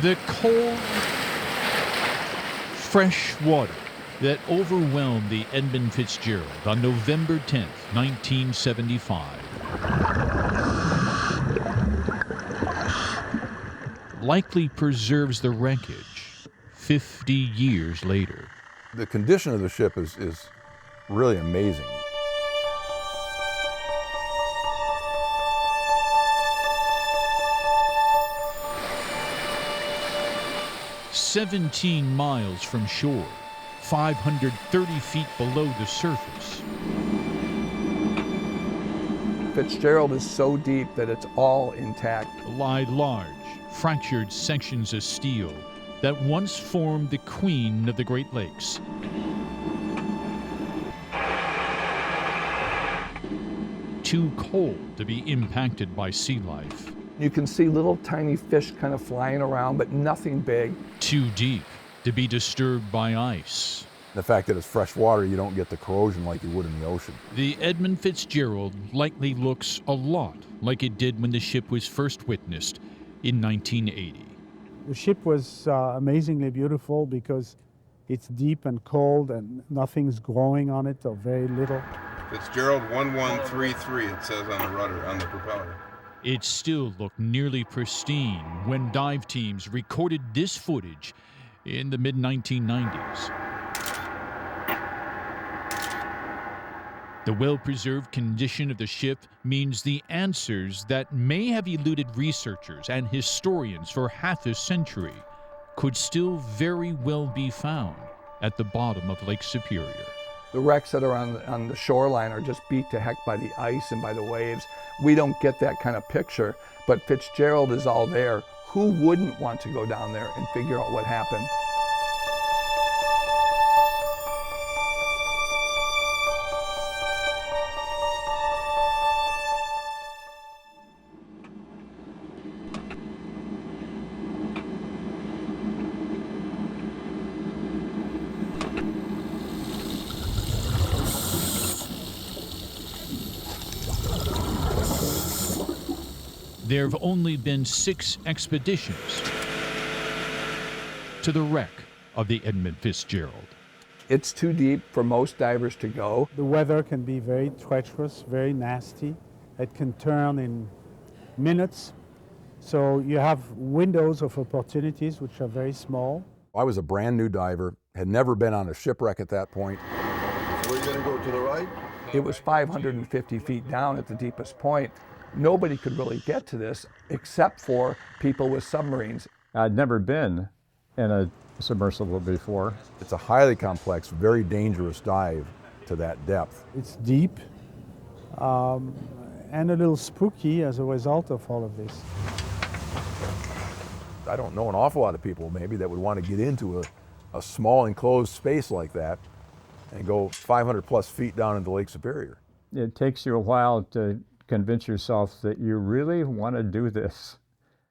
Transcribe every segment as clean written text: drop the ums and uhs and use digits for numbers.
The cold, fresh water that overwhelmed the Edmund Fitzgerald on November 10th, 1975. Likely preserves the wreckage 50 years later. The condition of the ship is really amazing. "17 miles from shore, 530 feet below the surface." Fitzgerald is so deep that it's all intact. Lie large, fractured sections of steel that once formed the queen of the Great Lakes. Too cold to be impacted by sea life. You can see little tiny fish kind of flying around, but nothing big. Too deep to be disturbed by ice. The fact that it's fresh water, you don't get the corrosion like you would in the ocean. The Edmund Fitzgerald likely looks a lot like it did when the ship was first witnessed in 1980. The ship was amazingly beautiful because it's deep and cold and nothing's growing on it, or very little. Fitzgerald 1133, it says on the rudder, on the propeller. It still looked nearly pristine when dive teams recorded this footage in the mid-1990s. The well-preserved condition of the ship means the answers that may have eluded researchers and historians for half a century could still very well be found at the bottom of Lake Superior. The wrecks that are on the shoreline are just beat to heck by the ice and by the waves. We don't get that kind of picture, but Fitzgerald is all there. Who wouldn't want to go down there and figure out what happened? There have only been 6 expeditions to the wreck of the Edmund Fitzgerald. It's too deep for most divers to go. The weather can be very treacherous, very nasty. It can turn in minutes. So you have windows of opportunities which are very small. I was a brand new diver, had never been on a shipwreck at that point. So we're going to go to the right? It was 550 feet down at the deepest point. Nobody could really get to this except for people with submarines. I'd never been in a submersible before. It's a highly complex, very dangerous dive to that depth. It's deep and a little spooky as a result of all of this. I don't know an awful lot of people maybe that would want to get into a small enclosed space like that and go 500 plus feet down into Lake Superior. It takes you a while to convince yourself that you really want to do this.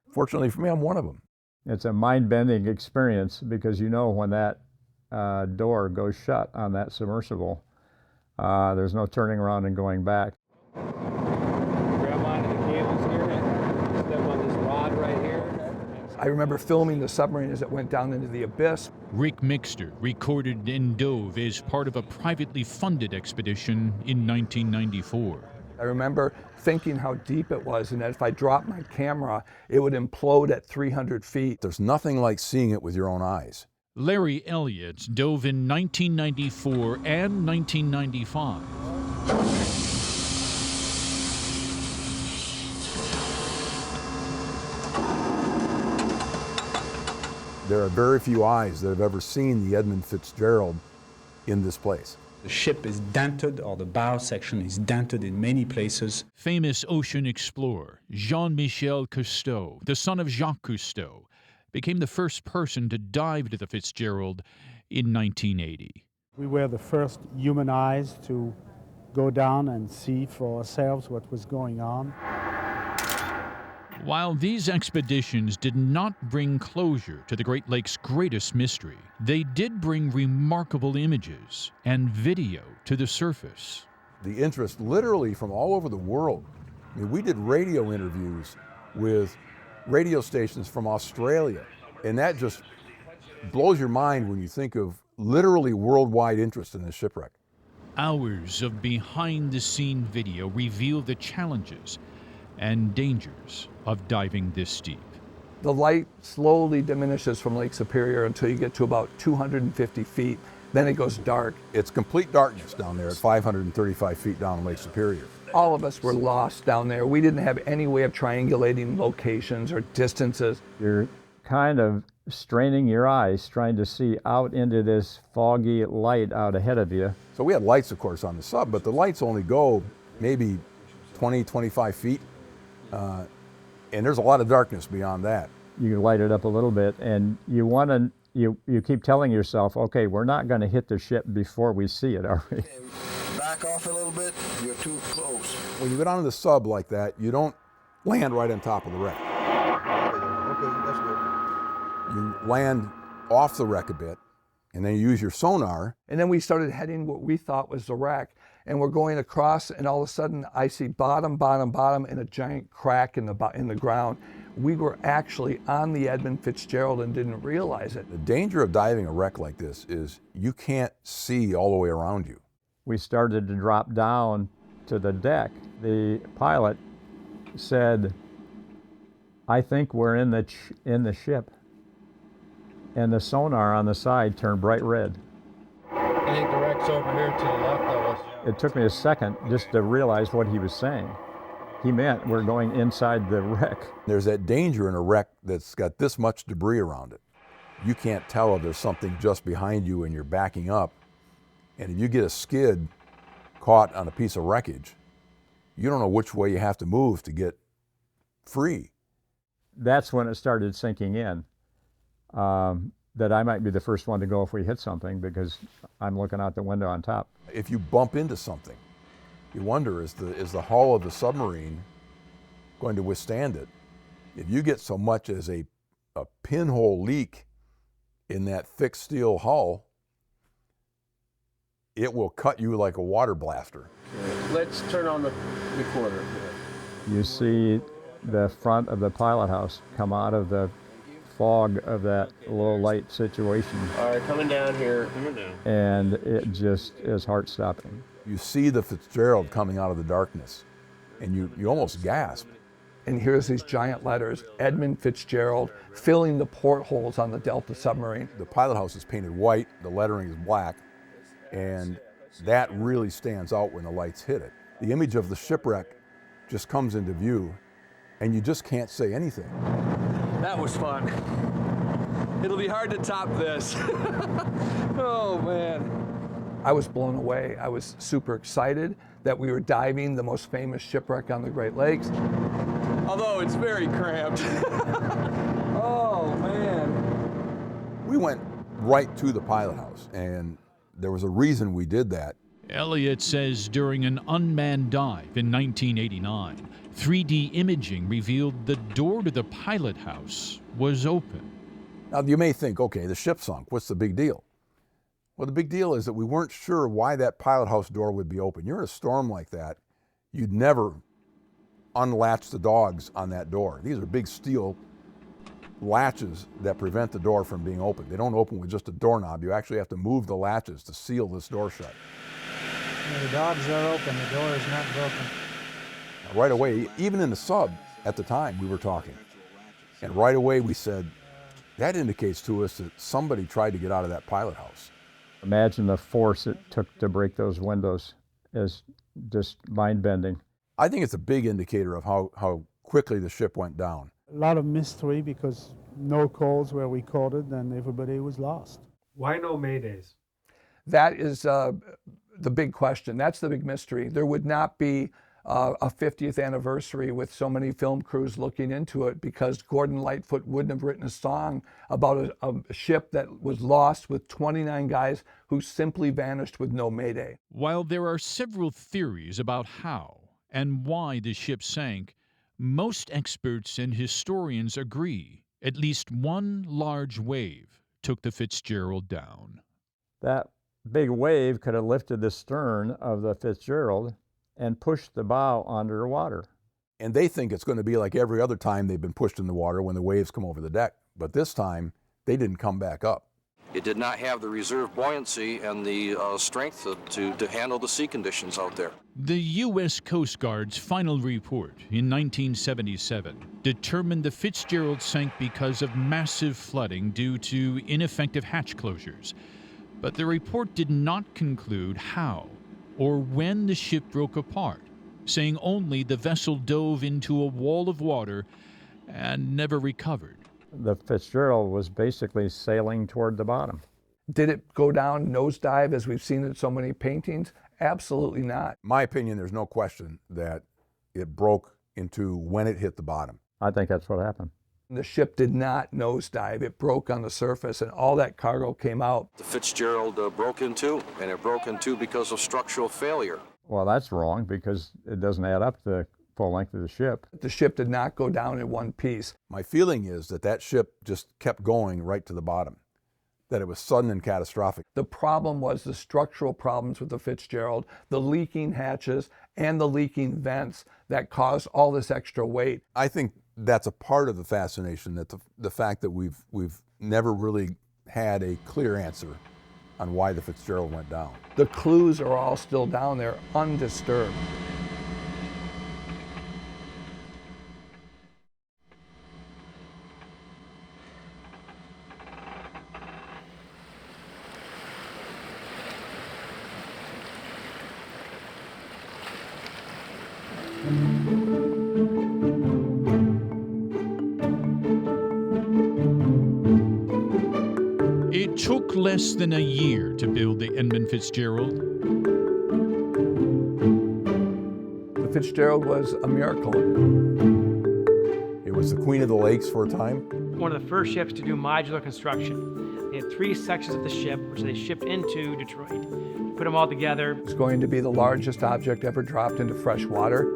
Fortunately for me, I'm one of them. It's a mind-bending experience because you know when that door goes shut on that submersible, there's no turning around and going back. Grab onto the cables here, step on this rod right here. I remember filming the submarine as it went down into the abyss. Rick Mixter recorded and dove as part of a privately funded expedition in 1994. I remember thinking how deep it was and that if I dropped my camera, it would implode at 300 feet. There's nothing like seeing it with your own eyes. Larry Elliott dove in 1994 and 1995. There are very few eyes that have ever seen the Edmund Fitzgerald in this place. The ship is dented, or the bow section is dented in many places. Famous ocean explorer Jean-Michel Cousteau, the son of Jacques Cousteau, became the first person to dive to the Fitzgerald in 1980. We were the first human eyes to go down and see for ourselves what was going on. While these expeditions did not bring closure to the Great Lakes' greatest mystery, they did bring remarkable images and video to the surface. The interest literally from all over the world. I mean, we did radio interviews with radio stations from Australia, And that just blows your mind when you think of literally worldwide interest in this shipwreck. Hours of behind-the-scene video reveal the challenges and dangers of diving this deep. The light slowly diminishes from Lake Superior until you get to about 250 feet. Then it goes dark. It's complete darkness down there at 535 feet down in Lake Superior. All of us were lost down there. We didn't have any way of triangulating locations or distances. You're kind of straining your eyes trying to see out into this foggy light out ahead of you. So we had lights, of course, on the sub, but the lights only go maybe 20, 25 feet. And there's a lot of darkness beyond that. You light it up a little bit, and you keep telling yourself, okay, we're not going to hit the ship before we see it, are we? Back off a little bit, you're too close. When you go down to the sub like that, you don't land right on top of the wreck. Okay, that's good. You land off the wreck a bit, and then you use your sonar. And then we started heading what we thought was the wreck. And we're going across, and all of a sudden I see bottom, and a giant crack in the ground. We were actually on the Edmund Fitzgerald and didn't realize it. The danger of diving a wreck like this is you can't see all the way around you. We started to drop down to the deck. The pilot said, I think we're in the ship. And the sonar on the side turned bright red. I think the wreck's over here to the left of us. It took me a second just to realize what he was saying. He meant we're going inside the wreck. There's that danger in a wreck that's got this much debris around it. You can't tell if there's something just behind you and you're backing up. And if you get a skid caught on a piece of wreckage, you don't know which way you have to move to get free. That's when it started sinking in. That I might be the first one to go if we hit something because I'm looking out the window on top. If you bump into something, you wonder, is the hull of the submarine going to withstand it? If you get so much as a pinhole leak in that thick steel hull, it will cut you like a water blaster. Let's turn on the recorder. You see the front of the pilot house come out of the fog of that low light situation. All right, coming down here. Coming down. And it just is heart-stopping. You see the Fitzgerald coming out of the darkness, and you almost gasp. And here's these giant letters, Edmund Fitzgerald, filling the portholes on the Delta submarine. The pilot house is painted white, the lettering is black, and that really stands out when the lights hit it. The image of the shipwreck just comes into view, and you just can't say anything. That was fun. It'll be hard to top this. Oh, man. I was blown away. I was super excited that we were diving the most famous shipwreck on the Great Lakes. Although it's very cramped. Oh, man. We went right to the pilot house, and there was a reason we did that. Elliott says during an unmanned dive in 1989, 3D imaging revealed the door to the pilot house was open. Now, you may think, okay, the ship sunk. What's the big deal? Well, the big deal is that we weren't sure why that pilot house door would be open. You're in a storm like that, you'd never unlatch the dogs on that door. These are big steel latches that prevent the door from being open. They don't open with just a doorknob. You actually have to move the latches to seal this door shut. The dogs are open, the door is not broken. Right away, even in the sub at the time, we were talking. And right away we said, that indicates to us that somebody tried to get out of that pilot house. Imagine the force it took to break those windows is just mind-bending. I think it's a big indicator of how quickly the ship went down. A lot of mystery because no calls were recorded and everybody was lost. Why no Maydays? That is the big question. That's the big mystery. There would not be a 50th anniversary with so many film crews looking into it because Gordon Lightfoot wouldn't have written a song about a ship that was lost with 29 guys who simply vanished with no Mayday. While there are several theories about how and why the ship sank, most experts and historians agree at least one large wave took the Fitzgerald down. That big wave could have lifted the stern of the Fitzgerald and pushed the bow underwater. And they think it's going to be like every other time they've been pushed in the water when the waves come over the deck. But this time, they didn't come back up. It did not have the reserve buoyancy and the strength to handle the sea conditions out there. The U.S. Coast Guard's final report in 1977 determined the Fitzgerald sank because of massive flooding due to ineffective hatch closures. But the report did not conclude how or when the ship broke apart, saying only the vessel dove into a wall of water and never recovered. The Fitzgerald was basically sailing toward the bottom. Did it go down nosedive as we've seen in so many paintings? Absolutely not. My opinion, there's no question that it broke into when it hit the bottom. I think that's what happened. The ship did not nosedive. It broke on the surface and all that cargo came out. The Fitzgerald broke in two, and it broke in two because of structural failure. Well, that's wrong because it doesn't add up to the full length of the ship. The ship did not go down in one piece. My feeling is that that ship just kept going right to the bottom, that it was sudden and catastrophic. The problem was the structural problems with the Fitzgerald, the leaking hatches and the leaking vents that caused all this extra weight. I think that's a part of the fascination, that the fact that we've never really had a clear answer on why the Fitzgerald went down. The clues are all still down there, undisturbed. It took less than a year to build the Edmund Fitzgerald. The Fitzgerald was a miracle. It was the queen of the lakes for a time. One of the first ships to do modular construction. They had 3 sections of the ship, which they shipped into Detroit. Put them all together. It's going to be the largest object ever dropped into fresh water.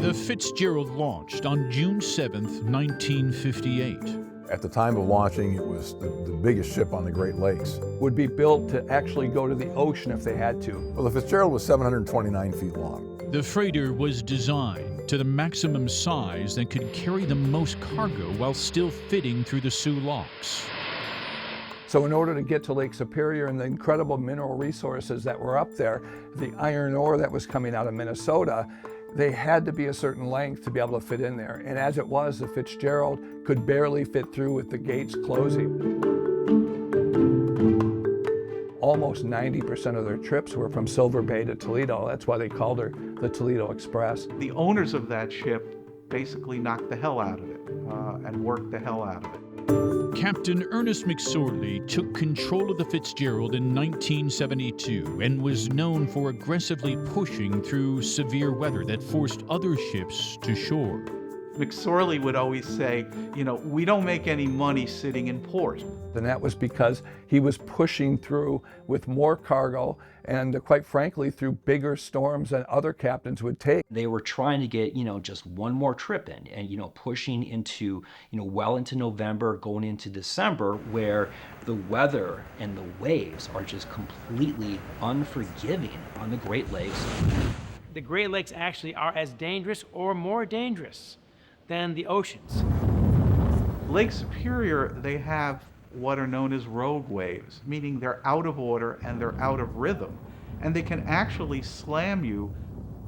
The Fitzgerald launched on June 7th, 1958. At the time of launching, it was the biggest ship on the Great Lakes. Would be built to actually go to the ocean if they had to. Well, the Fitzgerald was 729 feet long. The freighter was designed to the maximum size that could carry the most cargo while still fitting through the Soo locks. So in order to get to Lake Superior and the incredible mineral resources that were up there, the iron ore that was coming out of Minnesota, they had to be a certain length to be able to fit in there. And as it was, the Fitzgerald could barely fit through with the gates closing. Almost 90% of their trips were from Silver Bay to Toledo. That's why they called her the Toledo Express. The owners of that ship basically knocked the hell out of it and worked the hell out of it. Captain Ernest McSorley took control of the Fitzgerald in 1972 and was known for aggressively pushing through severe weather that forced other ships to shore. McSorley would always say, you know, we don't make any money sitting in port. And that was because he was pushing through with more cargo and quite frankly through bigger storms than other captains would take. They were trying to get, just one more trip in and, pushing into, well into November, going into December, where the weather and the waves are just completely unforgiving on the Great Lakes. The Great Lakes actually are as dangerous or more dangerous than the oceans. Lake Superior, they have what are known as rogue waves, meaning they're out of order and they're out of rhythm. And they can actually slam you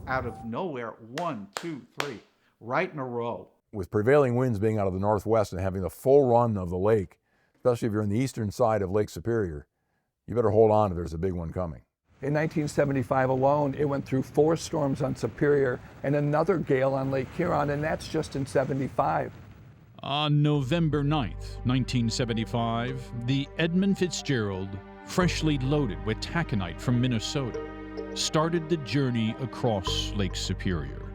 out of nowhere, 1, 2, 3, right in a row. With prevailing winds being out of the northwest and having the full run of the lake, especially if you're on the eastern side of Lake Superior, you better hold on if there's a big one coming. In 1975 alone, it went through 4 storms on Superior and another gale on Lake Huron, and that's just in 75. On November 9th, 1975, the Edmund Fitzgerald, freshly loaded with taconite from Minnesota, started the journey across Lake Superior.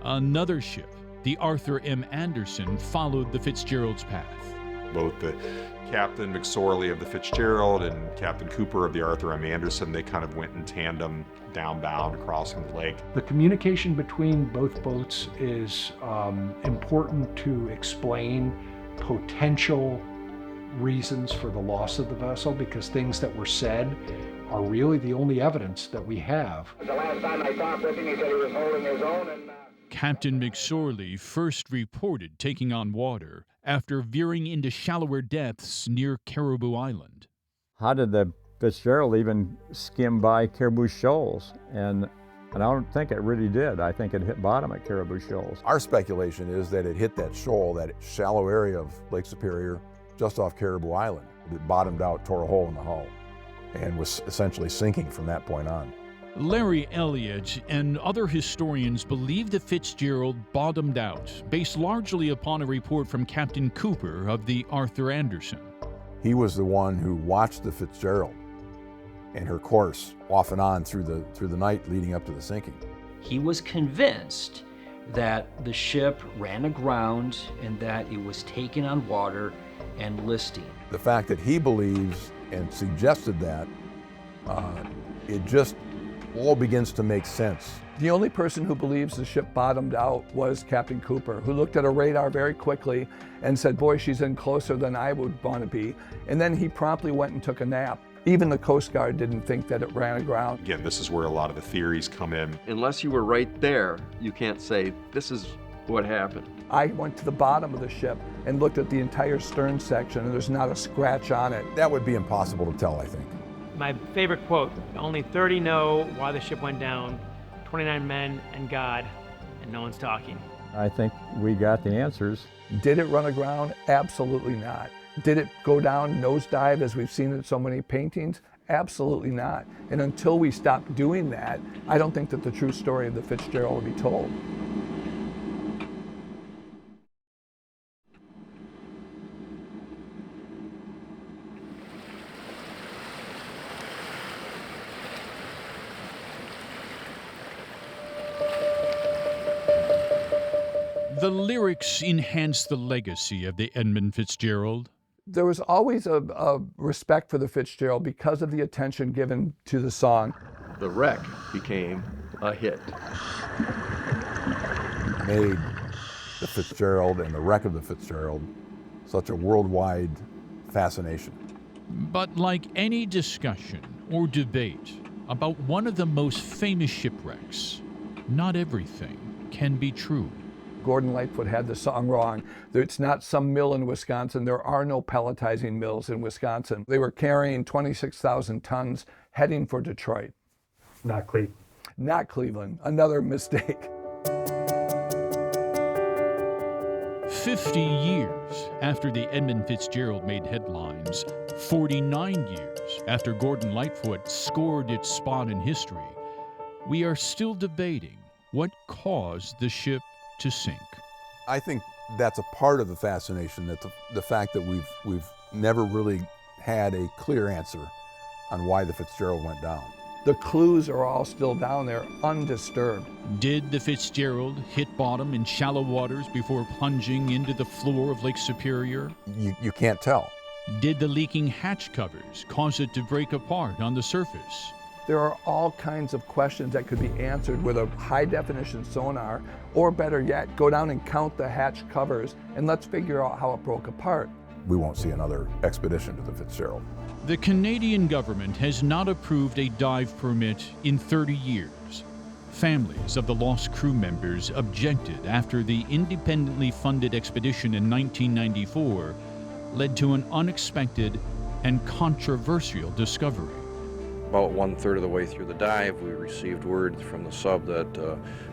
Another ship, the Arthur M. Anderson, followed the Fitzgerald's path. Both the Captain McSorley of the Fitzgerald and Captain Cooper of the Arthur M. Anderson, they kind of went in tandem downbound crossing the lake. The communication between both boats is important to explain potential reasons for the loss of the vessel, because things that were said are really the only evidence that we have. The last time I talked with him, he said he was holding his own. Captain McSorley first reported taking on water after veering into shallower depths near Caribou Island. How did the Fitzgerald even skim by Caribou Shoals? And I don't think it really did. I think it hit bottom at Caribou Shoals. Our speculation is that it hit that shoal, that shallow area of Lake Superior, just off Caribou Island. It bottomed out, tore a hole in the hull, and was essentially sinking from that point on. Larry Elliott and other historians believe the Fitzgerald bottomed out, based largely upon a report from Captain Cooper of the Arthur Anderson. He was the one who watched the Fitzgerald and her course off and on through the night leading up to the sinking. He was convinced that the ship ran aground and that it was taken on water and listing. The fact that he believes and suggested that, it just all begins to make sense. The only person who believes the ship bottomed out was Captain Cooper, who looked at a radar very quickly and said, boy, she's in closer than I would want to be. And then he promptly went and took a nap. Even the Coast Guard didn't think that it ran aground. Again, this is where a lot of the theories come in. Unless you were right there, you can't say, this is what happened. I went to the bottom of the ship and looked at the entire stern section, and there's not a scratch on it. That would be impossible to tell, I think. My favorite quote, only 30 know why the ship went down, 29 men and God, and no one's talking. I think we got the answers. Did it run aground? Absolutely not. Did it go down nosedive as we've seen in so many paintings? Absolutely not. And until we stop doing that, I don't think that the true story of the Fitzgerald will be told. The lyrics enhance the legacy of the Edmund Fitzgerald. There was always a respect for the Fitzgerald because of the attention given to the song. The wreck became a hit. Made the Fitzgerald and the wreck of the Fitzgerald such a worldwide fascination. But like any discussion or debate about one of the most famous shipwrecks, not everything can be true. Gordon Lightfoot had the song wrong. It's not some mill in Wisconsin. There are no pelletizing mills in Wisconsin. They were carrying 26,000 tons heading for Detroit. Not Cleveland. Not Cleveland. Another mistake. 50 years after the Edmund Fitzgerald made headlines, 49 years after Gordon Lightfoot scored its spot in history, we are still debating what caused the ship to sink. I think that's a part of the fascination, that the fact that we've never really had a clear answer on why the Fitzgerald went down. The clues are all still down there, undisturbed. Did the Fitzgerald hit bottom in shallow waters before plunging into the floor of Lake Superior? You can't tell. Did the leaking hatch covers cause it to break apart on the surface? There are all kinds of questions that could be answered with a high-definition sonar, or better yet, go down and count the hatch covers, and let's figure out how it broke apart. We won't see another expedition to the Fitzgerald. The Canadian government has not approved a dive permit in 30 years. Families of the lost crew members objected after the independently funded expedition in 1994 led to an unexpected and controversial discovery. About 1/3 of the way through the dive, we received word from the sub that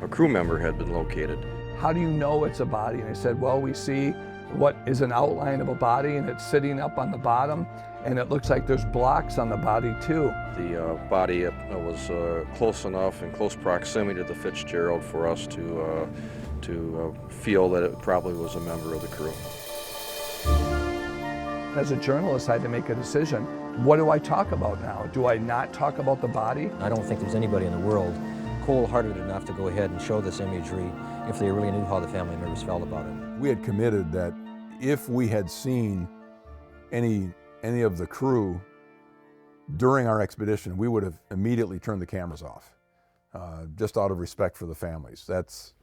a crew member had been located. How do you know it's a body? And I said, well, we see what is an outline of a body, and it's sitting up on the bottom, and it looks like there's blocks on the body too. The body was close enough, in close proximity to the Fitzgerald, for us to feel that it probably was a member of the crew. As a journalist, I had to make a decision. What do I talk about now? Do I not talk about the body? I don't think there's anybody in the world cold-hearted enough to go ahead and show this imagery if they really knew how the family members felt about it. We had committed that if we had seen any of the crew during our expedition, we would have immediately turned the cameras off, just out of respect for the families. That's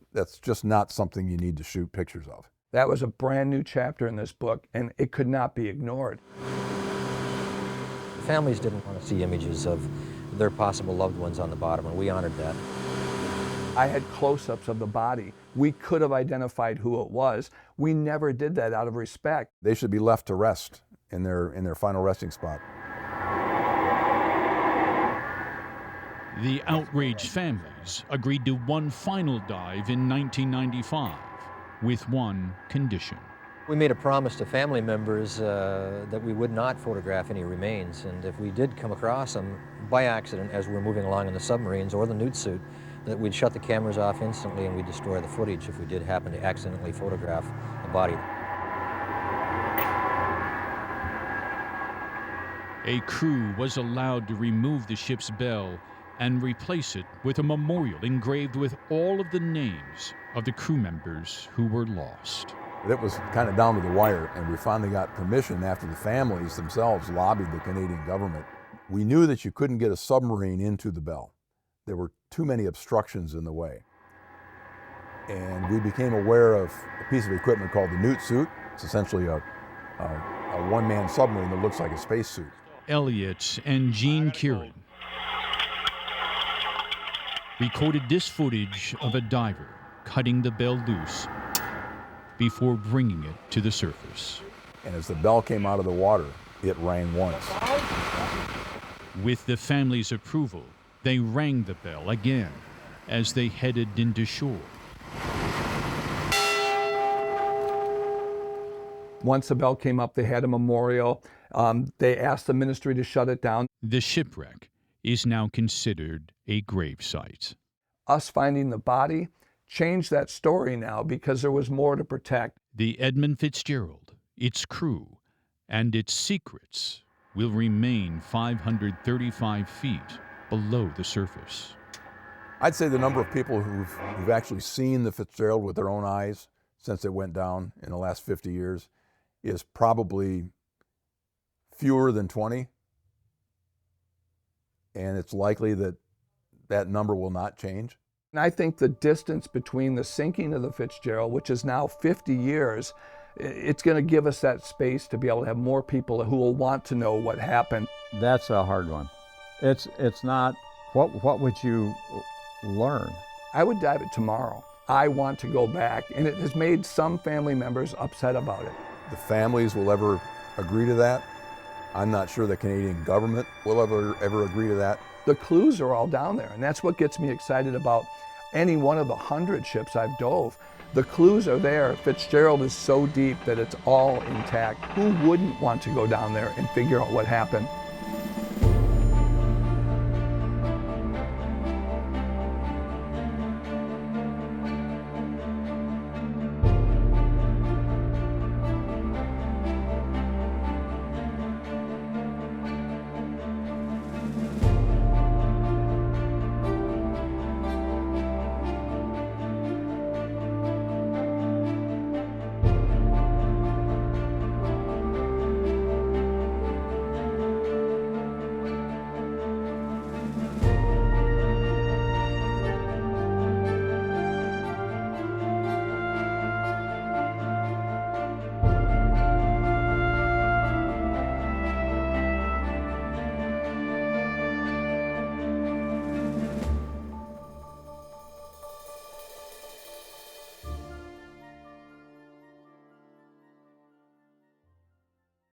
just not something you need to shoot pictures of. That was a brand new chapter in this book, and it could not be ignored. The families didn't want to see images of their possible loved ones on the bottom, and we honored that. I had close-ups of the body. We could have identified who it was. We never did that out of respect. They should be left to rest in their final resting spot. The outraged families agreed to one final dive in 1995, with one condition. We made a promise to family members that we would not photograph any remains, and if we did come across them by accident as we're moving along in the submarines or the newt suit, that we'd shut the cameras off instantly and we'd destroy the footage if we did happen to accidentally photograph a body. A crew was allowed to remove the ship's bell and replace it with a memorial engraved with all of the names of the crew members who were lost. It was kind of down to the wire, and we finally got permission after the families themselves lobbied the Canadian government. We knew that you couldn't get a submarine into the bell. There were too many obstructions in the way. And we became aware of a piece of equipment called the newt suit. It's essentially a one-man submarine that looks like a spacesuit. Elliot and Gene Kieran recorded this footage of a diver cutting the bell loose before bringing it to the surface. And as the bell came out of the water, it rang once. With the family's approval, they rang the bell again as they headed into shore. Once the bell came up, they had a memorial. They asked the ministry to shut it down. The shipwreck is now considered a gravesite. Us finding the body changed that story now because there was more to protect. The Edmund Fitzgerald, its crew, and its secrets will remain 535 feet below the surface. I'd say the number of people who've actually seen the Fitzgerald with their own eyes since it went down in the last 50 years is probably fewer than 20. And it's likely that that number will not change. And I think the distance between the sinking of the Fitzgerald, which is now 50 years, it's going to give us that space to be able to have more people who will want to know what happened. That's a hard one. It's not, what would you learn? I would dive it tomorrow. I want to go back, and it has made some family members upset about it. The families will ever agree to that. I'm not sure the Canadian government will ever agree to that. The clues are all down there, and that's what gets me excited about any one of the 100 ships I've dove. The clues are there. Fitzgerald is so deep that it's all intact. Who wouldn't want to go down there and figure out what happened?